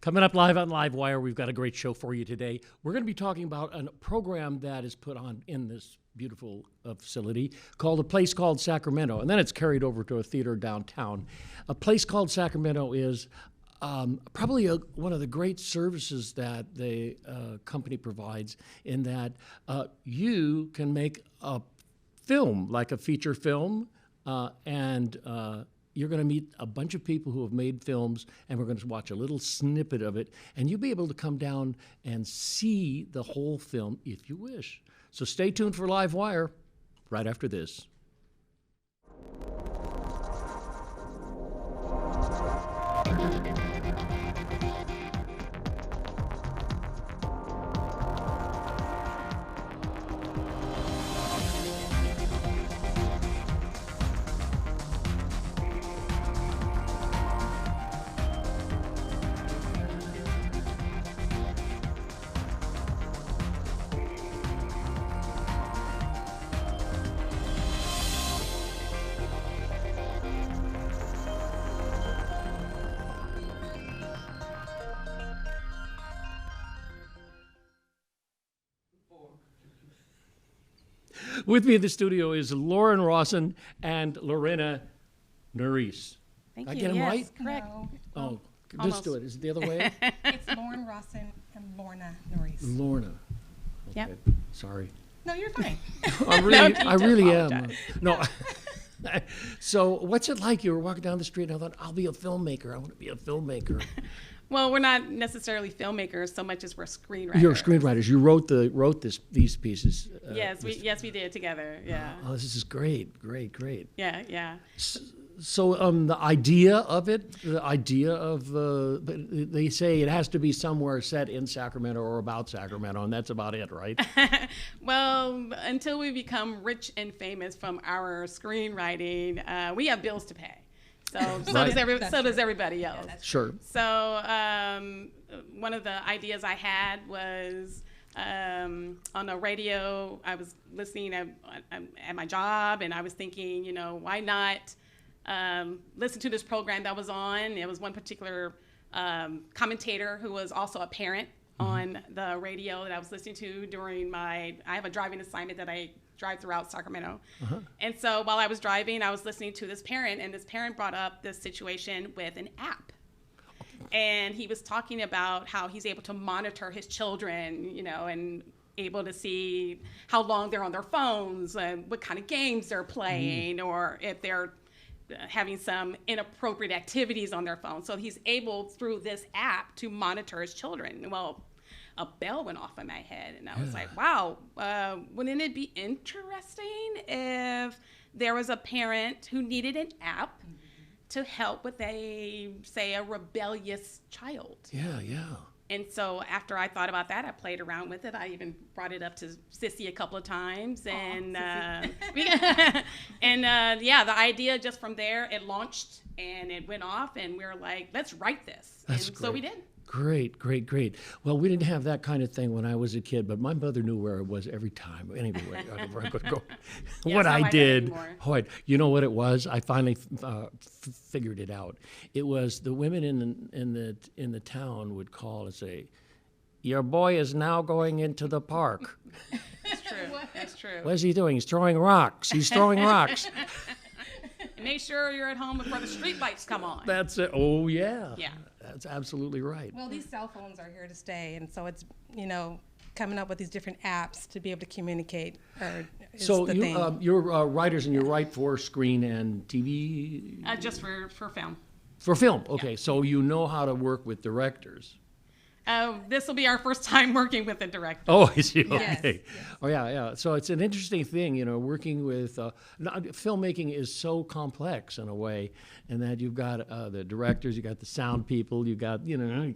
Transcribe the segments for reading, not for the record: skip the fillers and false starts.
Coming up live on LiveWire, we've got a great show for you today. We're going to be talking about a program that is put on in this beautiful facility called A Place Called Sacramento, and then it's carried over to a theater downtown. A Place Called Sacramento is probably one of the great services that the company provides, in that you can make a film, like a feature film, and you're going to meet a bunch of people who have made films, and we're going to watch a little snippet of it, and you'll be able to come down and see the whole film if you wish. So stay tuned for LiveWire right after this. With me in the studio is Lauren Rawson and Lorena Nerys. Thank Did I you. get them Yes, right? correct. No, Oh, Almost. just do it. Is it the other way? it's Lauren Rawson and Lorna Norris. Lorna. Okay. Yep. Sorry. No, you're fine. I really, need I to really am. apologize. No. So, what's it like? You were walking down the street, and I thought, I'll be a filmmaker. I want to be a filmmaker. Well, we're not necessarily filmmakers so much as we're screenwriters. You're screenwriters. You wrote these pieces. Yes, we did together. Yeah. Oh, this is great. Yeah, yeah. So, the idea of but they say it has to be somewhere set in Sacramento or about Sacramento, and that's about it, right? Well, until we become rich and famous from our screenwriting, we have bills to pay. So Right. does everybody else. Sure. So one of the ideas I had was on the radio. I was listening at my job, and I was thinking, why not listen to this program that was on. It was one particular commentator who was also a parent on the radio that I was listening to during I have a driving assignment that I drive throughout Sacramento. And so while I was driving, I was listening to this parent, and this parent brought up this situation with an app. And he was talking about how he's able to monitor his children, and able to see how long they're on their phones and what kind of games they're playing, or if they're having some inappropriate activities on their phone. So he's able, through this app, to monitor his children. Well, a bell went off in my head, and I was like, wow, wouldn't it be interesting if there was a parent who needed an app to help with a rebellious child? Yeah. And so after I thought about that, I played around with it. I even brought it up to Sissy a couple of times. And the idea just from there, it launched and it went off, and we were like, let's write this. That's and so we did. Great. Well, we didn't have that kind of thing when I was a kid, but my mother knew where I was every time. Anyway, wherever I could go. Yeah, What it's not I like that did, anymore. you know what it was? I finally figured it out. It was the women in the town would call and say, "Your boy is now going into the park." That's true. That's true. What is he doing? He's throwing rocks. And make sure you're at home before the street lights come on. That's it. Oh, yeah. Yeah. That's absolutely right. Well, these cell phones are here to stay, and so it's, coming up with these different apps to be able to communicate. Is So the thing. you're writers, and you write for screen and TV? Just for film. For film, okay. So you know how to work with directors. This will be our first time working with a director. Oh, I see. Yes, Okay. yes. Oh, yeah. So it's an interesting thing, working with filmmaking is so complex in a way, in that you've got the directors, you got the sound people, you got We were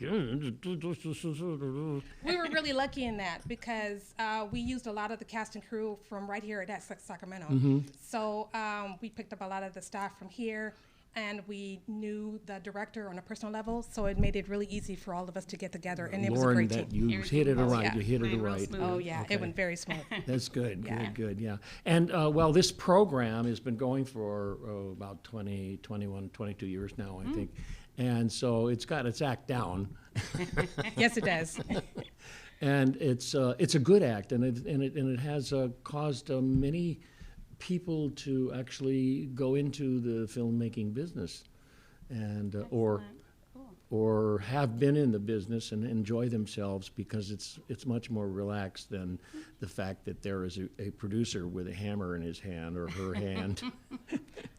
really lucky in that because we used a lot of the cast and crew from right here at Sacramento. So we picked up a lot of the staff from here. And we knew the director on a personal level, so it made it really easy for all of us to get together, and it was a Lauren, great that team. you hit it right. Yeah. You hit it Ran real right. smooth. Oh, yeah, Okay. it went very smooth. That's good. Yeah. Good. Yeah. And this program has been going for about 21, 22 years now, I think. and so it's got its act down. Yes, it does. And it's a good act, and it has caused many people to actually go into the filmmaking business, and or have been in the business and enjoy themselves, because it's much more relaxed than the fact that there is a producer with a hammer in his hand or her hand.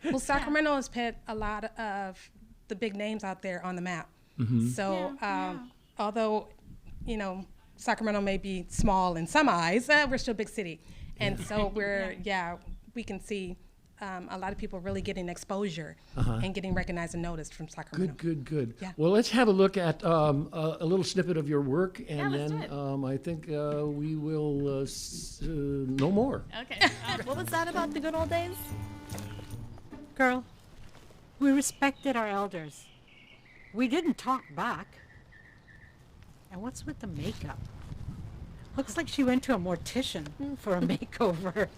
Well, Sacramento has put a lot of the big names out there on the map. So although, you know, Sacramento may be small in some eyes, we're still a big city. And so we can see a lot of people really getting exposure and getting recognized and noticed from Sacramento. Good. Yeah. Well, let's have a look at a little snippet of your work, and let's do then it. I think we will know more. Okay. What was that about the good old days? Girl, we respected our elders. We didn't talk back. And what's with the makeup? Looks like she went to a mortician for a makeover.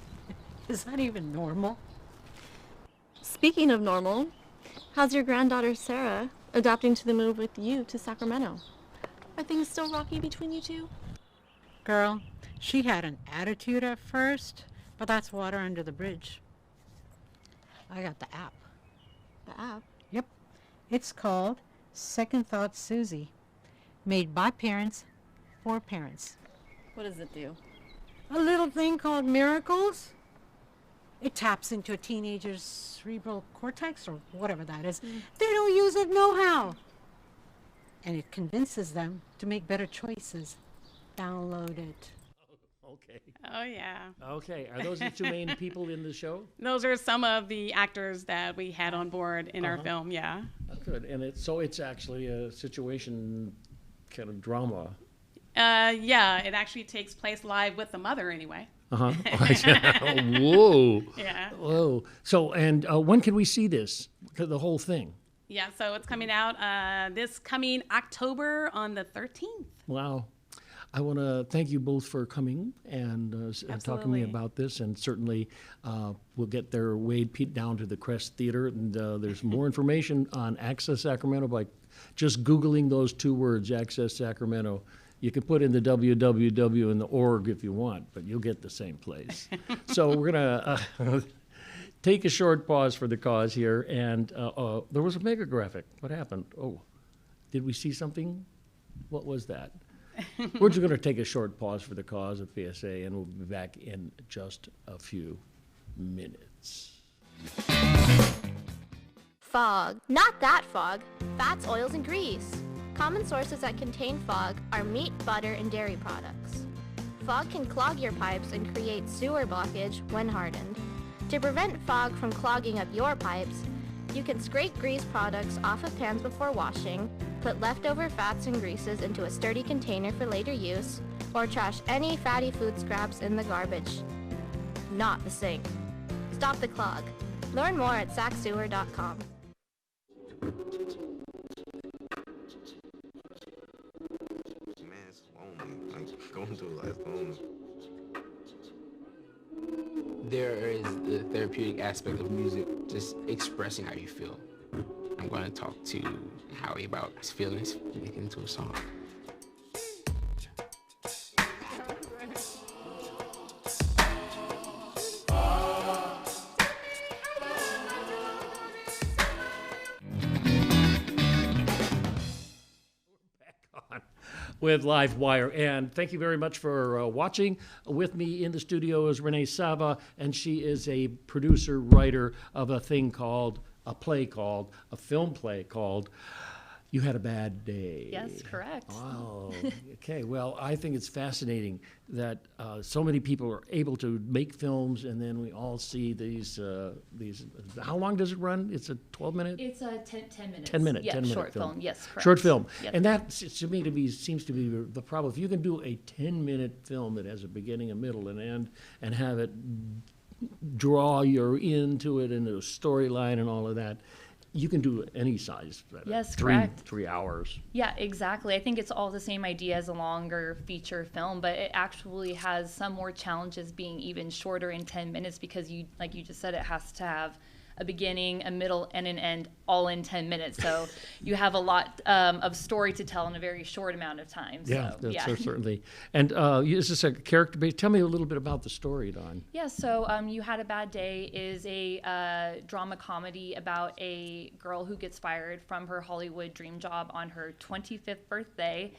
Is that even normal? Speaking of normal, how's your granddaughter Sarah adapting to the move with you to Sacramento? Are things still rocky between you two? Girl, she had an attitude at first, but that's water under the bridge. I got the app. The app? Yep. It's called Second Thought Susie. Made by parents for parents. What does it do? A little thing called Miracles. It taps into a teenager's cerebral cortex, or whatever that is. They don't use it no-how. And it convinces them to make better choices. Download it. Okay. Oh, yeah. Okay. Are those the two main people in the show? Those are some of the actors that we had on board in our film, yeah. Good. And it's actually a situation kind of drama. Yeah, it actually takes place live with the mother anyway. Whoa. Yeah. Whoa. So, and when can we see this? The whole thing? Yeah, so it's coming out this coming October on the 13th. Wow. I want to thank you both for coming and talking to me Absolutely. about this. And certainly we'll get their Wade Pete down to the Crest Theater. And there's more information on Access Sacramento by just Googling those two words, Access Sacramento. You can put in the www and the org if you want, but you'll get the same place. So we're going to take a short pause for the cause here. And there was a mega graphic. What happened? Oh, did we see something? What was that? We're just going to take a short pause for the cause of PSA, and we'll be back in just a few minutes. Fog. Not that fog. Fats, oils, and grease. Common sources that contain fog are meat, butter, and dairy products. Fog can clog your pipes and create sewer blockage when hardened. To prevent fog from clogging up your pipes, you can scrape grease products off of pans before washing, put leftover fats and greases into a sturdy container for later use, or trash any fatty food scraps in the garbage. Not the sink. Stop the clog. Learn more at sacsewer.com. Man, it's lonely. Like going through life lonely. There is the therapeutic aspect of music, just expressing how you feel. I'm going to talk to Howie about his feelings, make it into a song. With LiveWire. And thank you very much for watching. With me in the studio is Renee Sava, and she is a producer, writer of a film play called You Had a Bad Day. Yes, correct. Wow. Okay. Well, I think it's fascinating that so many people are able to make films, and then we all see these. How long does it run? It's a 12-minute. It's a 10 minutes. 10-minute. Yeah, 10-minute short film. film. Yes, correct. Short film. Yes. And that, to me, seems to be the problem. If you can do a 10-minute film that has a beginning, a middle, and end, and have it draw you into it and the storyline and all of that, you can do any size. Yes, three, correct. 3 hours. Yeah, exactly. I think it's all the same idea as a longer feature film, but it actually has some more challenges being even shorter in 10 minutes because like you just said, it has to have a beginning, a middle, and an end all in 10 minutes. So you have a lot of story to tell in a very short amount of time. Yeah, So, that's so certainly. And is this a character based? Tell me a little bit about the story, Dawn. Yeah, so You Had a Bad Day is a drama comedy about a girl who gets fired from her Hollywood dream job on her 25th birthday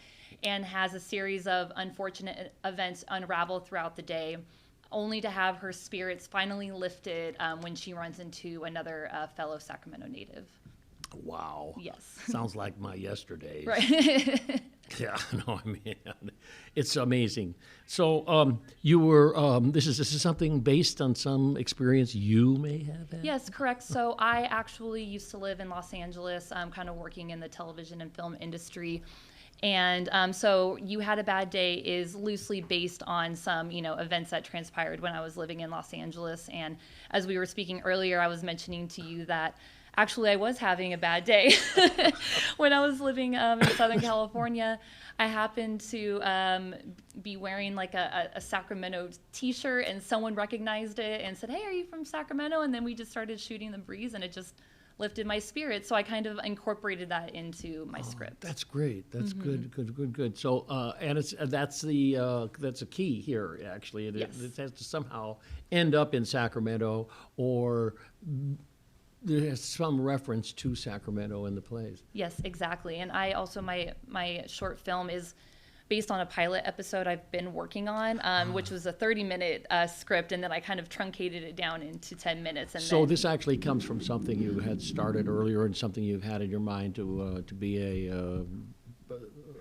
and has a series of unfortunate events unravel throughout the day, only to have her spirits finally lifted when she runs into another fellow Sacramento native. Wow. Yes. Sounds like my yesterdays. Right. Yeah, no, I mean, it's amazing. So you were, this is something based on some experience you may have had? Yes, correct. So I actually used to live in Los Angeles, kind of working in the television and film industry. And so You Had a Bad Day is loosely based on some, events that transpired when I was living in Los Angeles. And as we were speaking earlier, I was mentioning to you that actually I was having a bad day when I was living in Southern California. I happened to be wearing like a Sacramento t-shirt, and someone recognized it and said, "Hey, are you from Sacramento?" And then we just started shooting the breeze, and it just lifted my spirits. So I kind of incorporated that into my script. That's great. That's good. So, and that's a key here, actually. It has to somehow end up in Sacramento, or there's some reference to Sacramento in the plays. Yes, exactly. And I also, my short film is based on a pilot episode I've been working on, which was a 30-minute script, and then I kind of truncated it down into 10 minutes. And so this actually comes from something you had started earlier and something you've had in your mind to be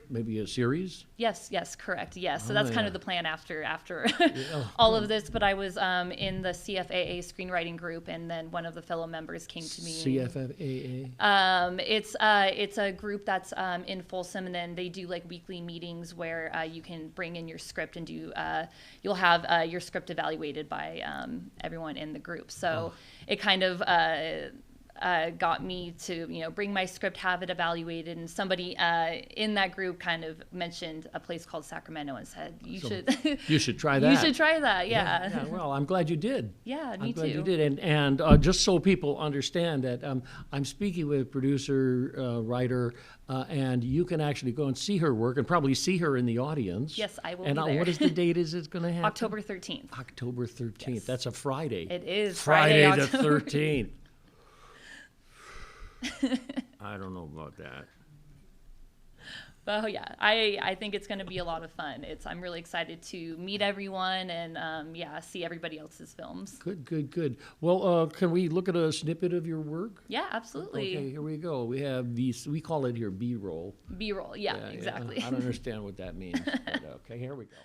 maybe a series? Yes, correct. Yes. So that's kind of the plan after all of this. But I was in the CFAA screenwriting group, and then one of the fellow members came to me. CFAA? It's a group that's in Folsom, and then they do like weekly meetings where you can bring in your script and you'll have your script evaluated by everyone in the group. So it kind of got me to bring my script, have it evaluated, and somebody in that group kind of mentioned a place called Sacramento and said you should try that. You should try that. Yeah. Well, I'm glad you did. Yeah, me I'm glad too. you did. And just so people understand that I'm speaking with producer, writer, and you can actually go and see her work and probably see her in the audience. Yes, I will and be there. What is the date is it going to happen? October 13th. October 13th. Yes. That's a Friday. It is Friday the October 13th. I don't know about that. Well, yeah, I think it's going to be a lot of fun. I'm really excited to meet everyone and see everybody else's films. Good. Well, can we look at a snippet of your work? Yeah, absolutely. Okay, here we go. We have these. We call it here B-roll. B-roll, yeah, exactly. I don't understand what that means. But, okay, here we go.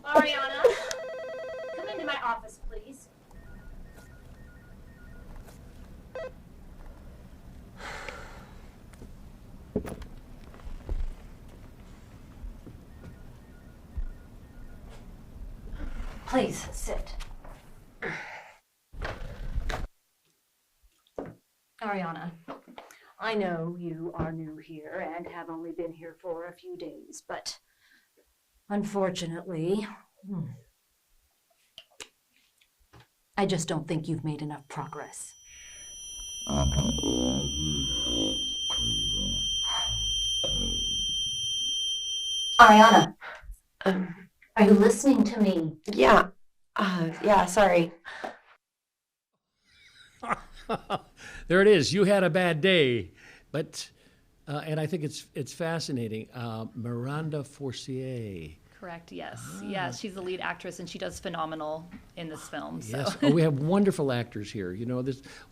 Ariana, come into my office, please. Please, sit. Ariana, I know you are new here and have only been here for a few days, but unfortunately, I just don't think you've made enough progress. Ariana, are you listening to me? Yeah. Sorry. There it is. You had a bad day, but and I think it's fascinating. Miranda Forcier. Correct. Yes. Yes. She's the lead actress, and she does phenomenal in this film. So. Yes. We have wonderful actors here.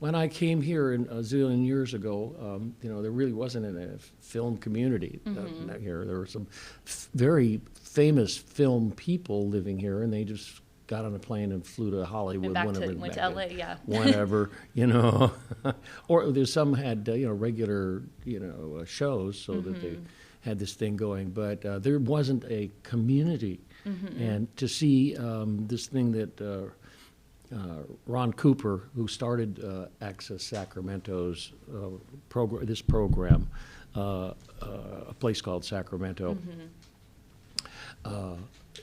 When I came here a zillion years ago, there really wasn't a film community here. There were some very famous film people living here, and they just got on a plane and flew to Hollywood. And went to LA, yeah. Whenever, or there's some had regular shows so that they had this thing going, but there wasn't a community. And to see this thing that Ron Cooper, who started Access Sacramento's this program, a place called Sacramento.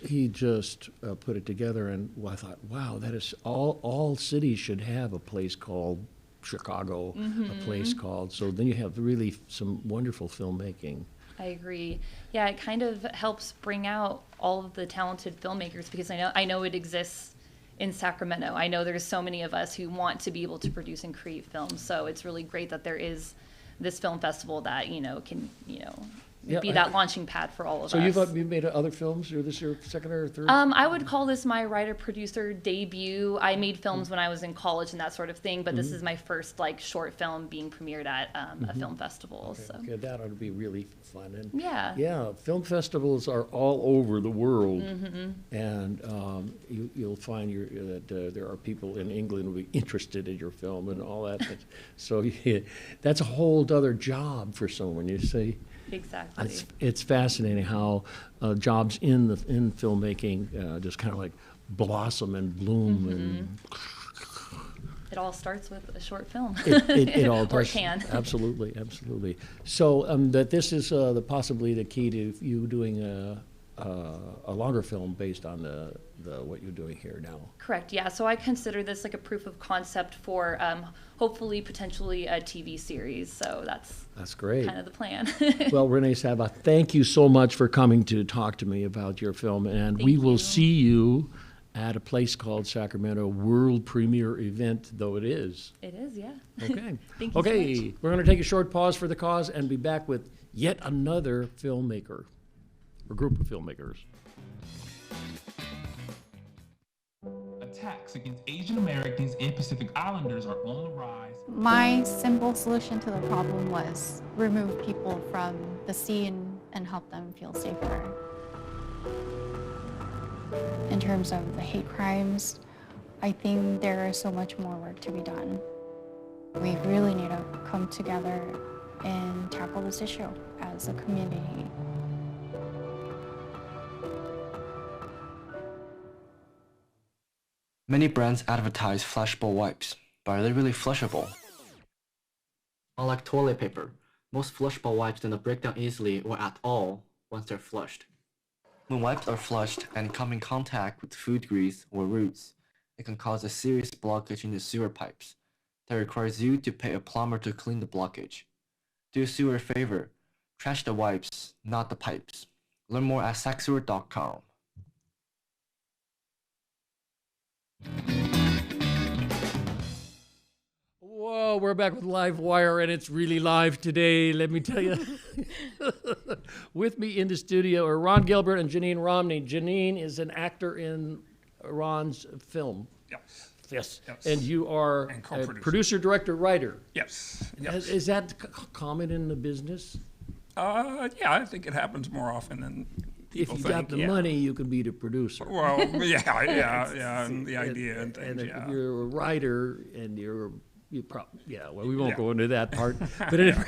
He just put it together, and I thought, wow, that is all cities should have a place called Chicago, a place called. So then you have really some wonderful filmmaking. I agree. Yeah, it kind of helps bring out all of the talented filmmakers, because I know it exists in Sacramento. I know there's so many of us who want to be able to produce and create films. So it's really great that there is this film festival that can be that launching pad for all of us. So you've made other films, or this is your second or third? I would call this my writer-producer debut. I made films when I was in college and that sort of thing, but this is my first short film being premiered at a film festival. Okay, so okay, that ought to be really fun. And yeah, film festivals are all over the world, and you'll find that there are people in England who will be interested in your film and all that. So that's a whole other job for someone. You see. Exactly. It's fascinating how jobs in filmmaking just kind of like blossom and bloom, and it all starts with a short film. It all does. Or can. Absolutely, absolutely. So that this is possibly the key to you doing a longer film based on the what you're doing here now. Correct. Yeah. So I consider this like a proof of concept for hopefully potentially a TV series. So that's great. Kind of the plan. Well, Renee Saba, thank you so much for coming to talk to me about your film, and we will see you at a place called Sacramento world premiere event, though it is. It is, yeah. Okay. Thank you Okay, so much. we're going to take a short pause for the cause and be back with yet another filmmaker, or group of filmmakers. Attacks against Asian Americans and Pacific Islanders are on the rise. My simple solution to the problem was remove people from the scene and help them feel safer. In terms of the hate crimes, I think there is so much more work to be done. We really need to come together and tackle this issue as a community. Many brands advertise flushable wipes, but are they really flushable? Unlike toilet paper, most flushable wipes do not break down easily or at all once they're flushed. When wipes are flushed and come in contact with food grease or roots, it can cause a serious blockage in the sewer pipes that requires you to pay a plumber to clean the blockage. Do a sewer a favor, trash the wipes, not the pipes. Learn more at sacsewer.com. Whoa, we're back with LiveWire, and it's really live today, let me tell you. With me in the studio are Ron Gilbert and Janine Romney. Janine is an actor in Ron's film. Yes. Yes. And you are a producer, director, writer. Yes. Is that common in the business? Yeah, I think it happens more often than people If you think. got the money, you can be the producer. Well, yeah, and the idea and things, and if you're a writer and we won't go into that part. But anyway,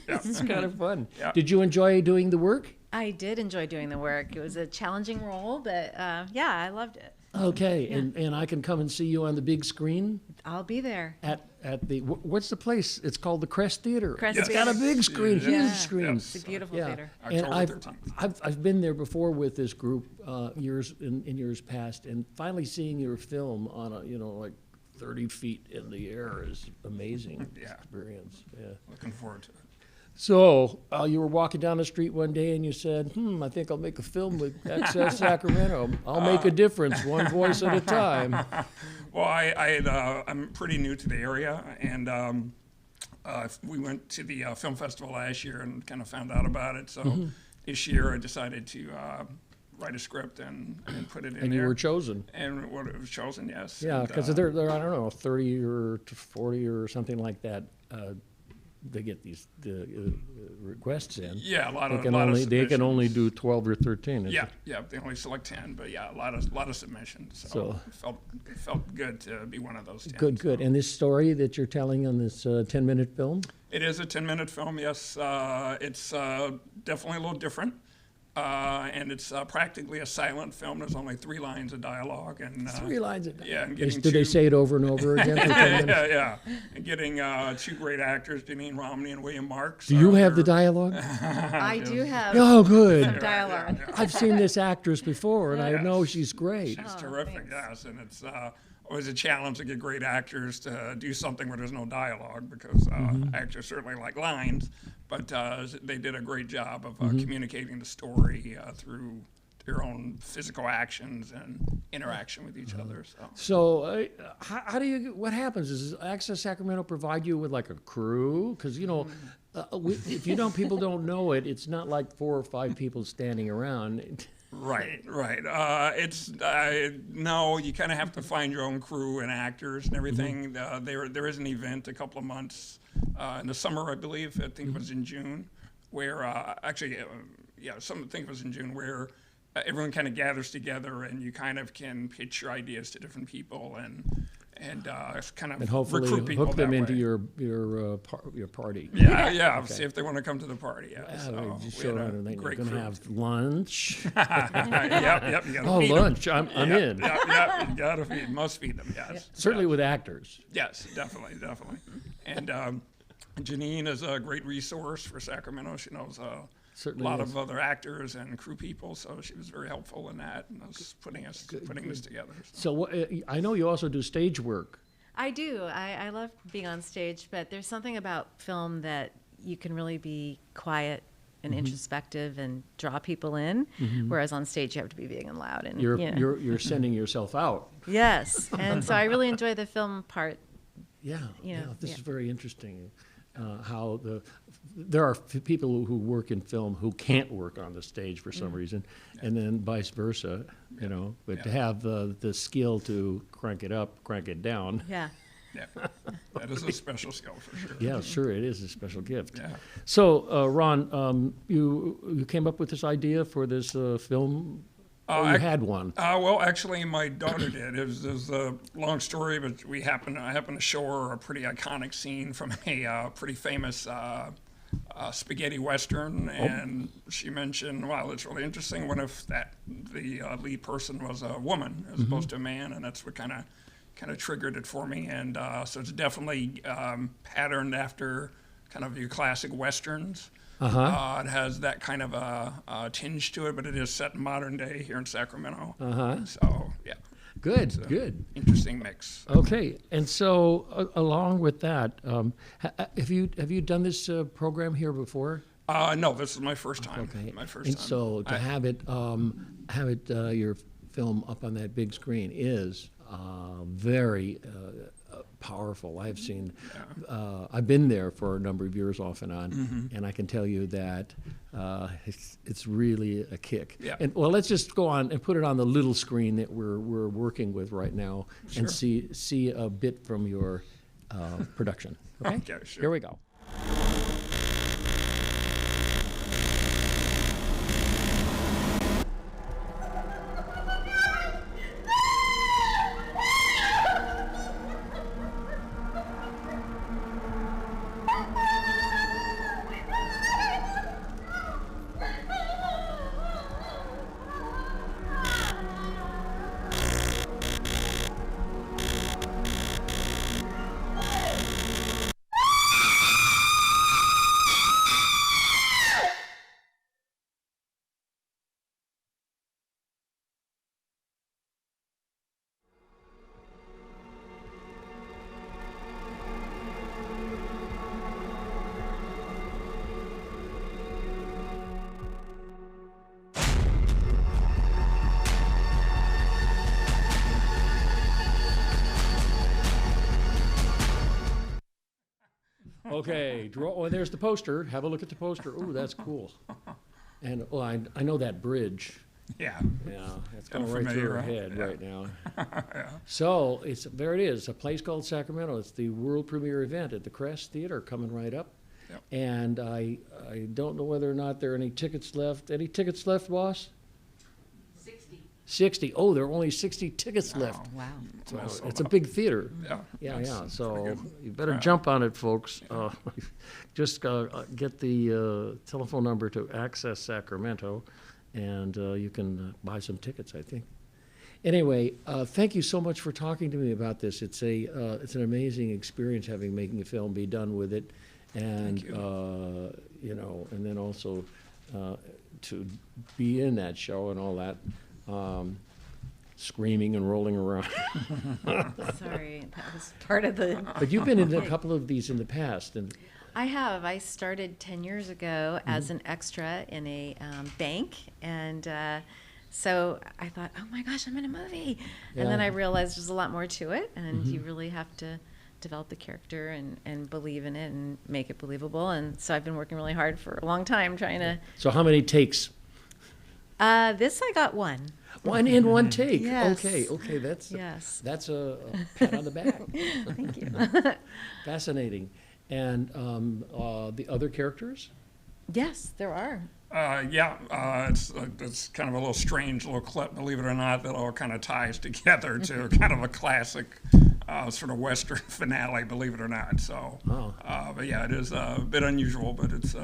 it's kind of fun. Yeah. Did you enjoy doing the work? I did enjoy doing the work. It was a challenging role, but I loved it. Okay, and I can come and see you on the big screen? I'll be there. At the, what's the place? It's called the Crest Theater. It's got a big screen, huge screen. It's a beautiful theater. And I've been there before with this group years in years past, and finally seeing your film on like 30 feet in the air is amazing experience. Yeah. Looking forward to it. So you were walking down the street one day and you said, I think I'll make a film with Access Sacramento. I'll make a difference, one voice at a time. Well, I'm pretty new to the area, and we went to the film festival last year and kind of found out about it. So this year I decided to write a script and put it in there. And you were chosen. And it was chosen, yes. Yeah, because there are, I don't know, 30 or 40 or something like that. They get these requests in. Yeah, a lot of they can only do 12 or 13. Yeah, they only select 10, but a lot of submissions. So it felt good to be one of those 10. Good. And this story that you're telling on this 10-minute film? It is a 10-minute film, yes. It's definitely a little different. and it's practically a silent film. There's only 3 lines of dialogue, and 3 lines of yeah, and Do they say it over and over again? For 10 minutes? yeah, and getting 2 great actors, Janine Romney and William Marks. Do you have the dialogue? I do have Oh, good. some dialogue. I've seen this actress before, and I know she's great. She's terrific, yes, and it's always a challenge to get great actors to do something where there's no dialogue, because actors certainly like lines, but they did a great job of communicating the story through their own physical actions and interaction with each other. So, how do you? What happens? Does Access Sacramento provide you with like a crew? Because if you don't, people don't know it. It's not like 4 or 5 people standing around. Right. No, you kind of have to find your own crew and actors and everything. There is an event a couple of months in the summer, I believe. I think it was in June, where I think it was in June, where everyone kind of gathers together and you kind of can pitch your ideas to different people and kind of And hopefully recruit people hook them that into way. your party. Yeah. Okay. See if they want to come to the party. Yeah. So Just we show had a them they're great going to crew. have lunch. Yep. You gotta Oh, feed 'em. lunch. I'm in. Yep. You gotta feed. Must feed them. Yes. Certainly with actors. Yes, definitely. And Janine is a great resource for Sacramento. She knows a Certainly lot is. of other actors and crew people, so she was very helpful in that and us putting this together. So I know you also do stage work. I do. I love being on stage, but there's something about film that you can really be quiet and introspective and draw people in, whereas on stage you have to be big and loud. And You're sending yourself out. Yes, and so I really enjoy the film part. This is very interesting. How there are people who work in film who can't work on the stage for some reason, and then vice versa, But to have the skill to crank it up, crank it down. Yeah. Yeah, that is a special skill for sure. Yeah, sure, it is a special gift. Yeah. So, Ron, you came up with this idea for this film. You had one. Well, actually, my daughter did. It was a long story, but I happened to show her a pretty iconic scene from a pretty famous spaghetti western, and she mentioned, "Wow, that's really interesting. What if the lead person was a woman as opposed to a man?" And that's what kind of triggered it for me. And so it's definitely patterned after kind of your classic westerns. It has that kind of a tinge to it, but it is set in modern day here in Sacramento. So, yeah. Good. Interesting mix. Okay, and so along with that, have you done this program here before? No, this is my first time. Okay. My first and time. so to have it your film up on that big screen is very powerful. I've seen, I've been there for a number of years off and on, and I can tell you that it's really a kick. Yeah. And well, let's just go on and put it on the little screen that we're working with right now, and see a bit from your production. Okay, sure. Here we go. Okay, there's the poster. Have a look at the poster. Ooh, that's cool. And I know that bridge. Yeah. Yeah, it's going right through her head right now. So there it is, a place called Sacramento. It's the world premiere event at the Crest Theater coming right up. Yep. And I don't know whether or not there are any tickets left. Any tickets left, boss? 60. Oh, there are only 60 tickets left. Wow. So it's a big theater. Yeah. So you better jump on it, folks. Just get the telephone number to Access Sacramento, and you can buy some tickets, I think. Anyway, thank you so much for talking to me about this. It's an amazing experience making a film, be done with it, and you know, and then also to be in that show and all that, screaming and rolling around. Sorry, that was part of the. But you've been in a couple of these in the past, and I have. I started 10 years ago as an extra in a bank, and so I thought, oh my gosh, I'm in a movie. And then I realized there's a lot more to it, and you really have to develop the character and believe in it and make it believable. And so I've been working really hard for a long time trying to. So how many takes? This I got one. One in one take. Yes. Okay, that's that's a pat on the back. Thank you. Fascinating. And the other characters? Yes, there are. It's kind of a little strange little clip, believe it or not, that all kind of ties together to kind of a classic sort of Western finale, believe it or not. So, but yeah, it is a bit unusual, but it's,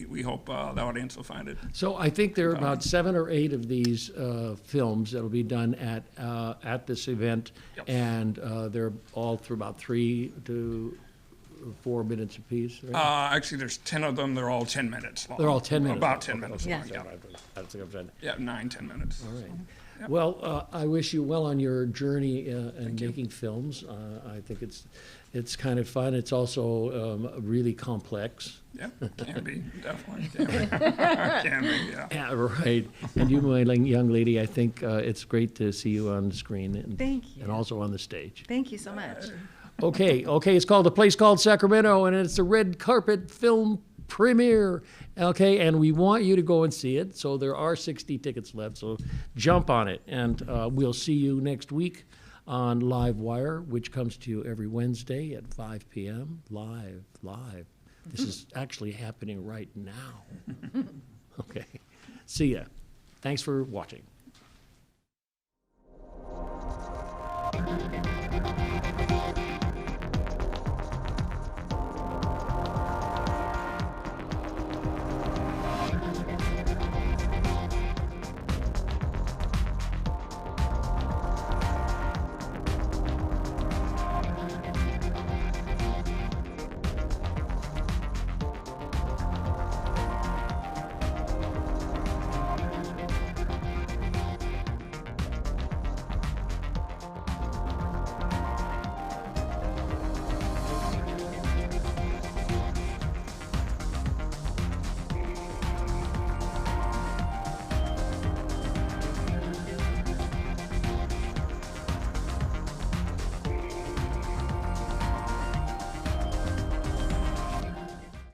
we hope the audience will find it. So I think there are about 7 or 8 of these films that will be done at this event, and they're all through about 3 to 4 minutes apiece, right? Actually, there's 10 of them. They're all 10 minutes long. They're all 10 minutes. About 10 minutes long, yeah. 9, 10 minutes. All right. Yep. Well, I wish you well on your journey in making films. I think it's kind of fun. It's also really complex. Yeah, can be, definitely. Can be, yeah. Yeah, right. And you, my young lady, I think it's great to see you on the screen. Thank you. And also on the stage. Thank you so much. Okay, it's called A Place Called Sacramento, and it's a red carpet film premiere. Okay, and we want you to go and see it. So there are 60 tickets left, so jump on it. And we'll see you next week on LiveWire, which comes to you every Wednesday at 5 p.m. Live. This is actually happening right now. Okay, see ya. Thanks for watching.